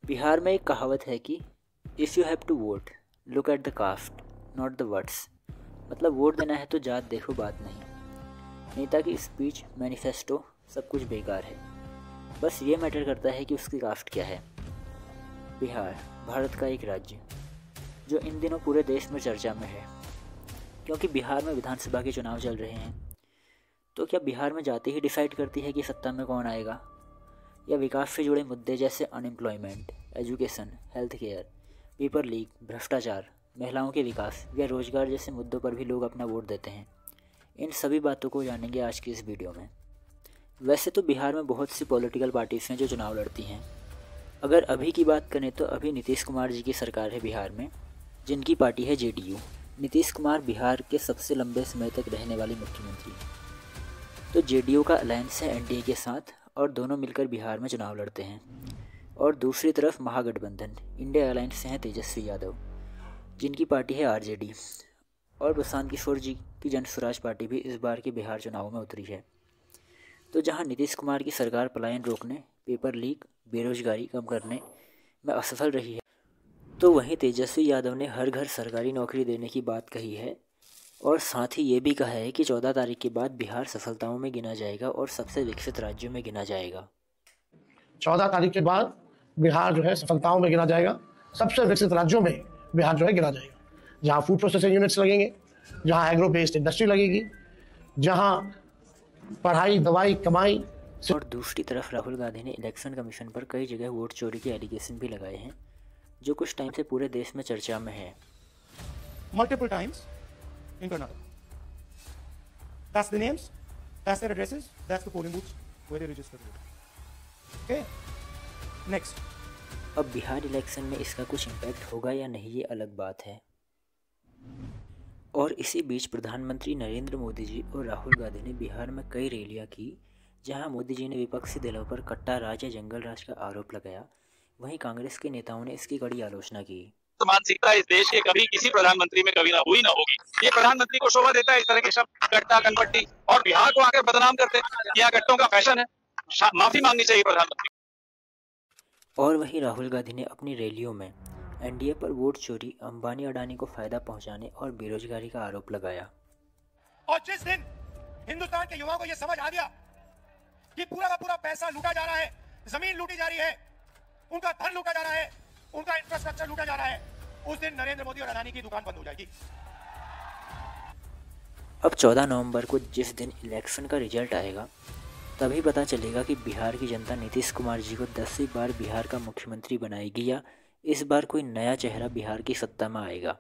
बिहार में एक कहावत है कि if you have to vote look at the caste not the words. मतलब वोट देना है तो जात देखो, बात नहीं। नेता की स्पीच, मैनिफेस्टो सब कुछ बेकार है। बस ये मैटर करता है कि उसकी कास्ट क्या है। बिहार भारत का एक राज्य जो इन दिनों पूरे देश में चर्चा में है, क्योंकि बिहार में विधानसभा के चुनाव चल रहे हैं। तो क्या बिहार में जाति ही डिसाइड करती है कि सत्ता में कौन आएगा, या विकास से जुड़े मुद्दे जैसे unemployment, education, health care, paper leak, भ्रष्टाचार, महिलाओं के विकास या रोजगार जैसे मुद्दों पर भी लोग अपना वोट देते हैं। इन सभी बातों को जानेंगे आज की इस वीडियो में। वैसे तो बिहार में बहुत सी पॉलिटिकल पार्टीज हैं जो चुनाव लड़ती हैं। अगर अभी की बात करें तो अभी नीतीश कुमार जी की सरकार है बिहार में, जिनकी पार्टी है जेडीयू। नीतीश कुमार बिहार के सबसे लंबे समय तक रहने वाले मुख्यमंत्री। तो जेडीयू का अलायंस है एनडीए के साथ और दोनों मिलकर बिहार में चुनाव लड़ते हैं। और दूसरी तरफ महागठबंधन इंडिया अलायंस से हैं तेजस्वी यादव, जिनकी पार्टी है आरजेडी। और प्रशांत किशोर जी की जन स्वराज पार्टी भी इस बार के बिहार चुनाव में उतरी है। तो जहां नीतीश कुमार की सरकार पलायन रोकने, पेपर लीक, बेरोजगारी कम करने में असफल रही है, तो वहीं तेजस्वी यादव ने हर घर सरकारी नौकरी देने की बात कही है। और साथ ही ये भी कहा है कि 14 तारीख के बाद बिहार सफलताओं में गिना जाएगा और सबसे विकसित राज्यों में गिना जाएगा। 14 तारीख के बाद बिहार जो है सफलताओं में गिना जाएगा, सबसे विकसित राज्यों में बिहार जो है गिना जाएगा। जहाँ फूड प्रोसेसिंग यूनिट्स लगेंगे, जहाँ एग्रो बेस्ड इंडस्ट्री लगेगी, जहाँ पढ़ाई, दवाई, कमाई। और दूसरी तरफ राहुल गांधी ने इलेक्शन कमीशन पर कई जगह वोट चोरी के एलिगेशन भी लगाए हैं, जो कुछ टाइम से पूरे देश में चर्चा में है। Multiple times in Karnataka. That's the names, that's their addresses, that's the polling booths where they register to vote. Okay? Next. अब बिहार इलेक्शन में इसका कुछ इम्पैक्ट होगा या नहीं, ये अलग बात है। और इसी बीच प्रधानमंत्री नरेंद्र मोदी जी और राहुल गांधी ने बिहार में कई रैलियां की, जहां मोदी जी ने विपक्षी दलों पर कट्टा राज या जंगल राज का आरोप लगाया। वहीं कांग्रेस के नेताओं ने इसकी कड़ी आलोचना की। मानसिकता इस देश के कभी किसी प्रधानमंत्री में कभी ना हुई ना होगी। ये प्रधानमंत्री को शोभा देता है इस तरह के शब्द, गट्टा, कनपट्टी, और बिहार को आकर बदनाम करते हैं। यहाँ गट्टों का फैशन है, माफी मांगनी चाहिए प्रधानमंत्री। और वहीं राहुल गांधी ने अपनी रैलियों में एनडीए पर वोट चोरी, अंबानी अडानी को फायदा पहुंचाने और बेरोजगारी का आरोप लगाया। और जिस दिन हिंदुस्तान के युवाओं को यह समझ आ गया कि पूरा का पूरा पैसा लूटा जा रहा है, जमीन लूटी जा रही है, उनका धन लूटा जा रहा है, उनका इंफ्रास्ट्रक्चर लूटा जा रहा है, उस दिन नरेंद्र मोदी और अडानी की दुकान बंद हो जाएगी। अब 14 नवंबर को जिस दिन इलेक्शन का रिजल्ट आएगा, तभी पता चलेगा कि बिहार की जनता नीतीश कुमार जी को 10वीं बार बिहार का मुख्यमंत्री बनाएगी या इस बार कोई नया चेहरा बिहार की सत्ता में आएगा।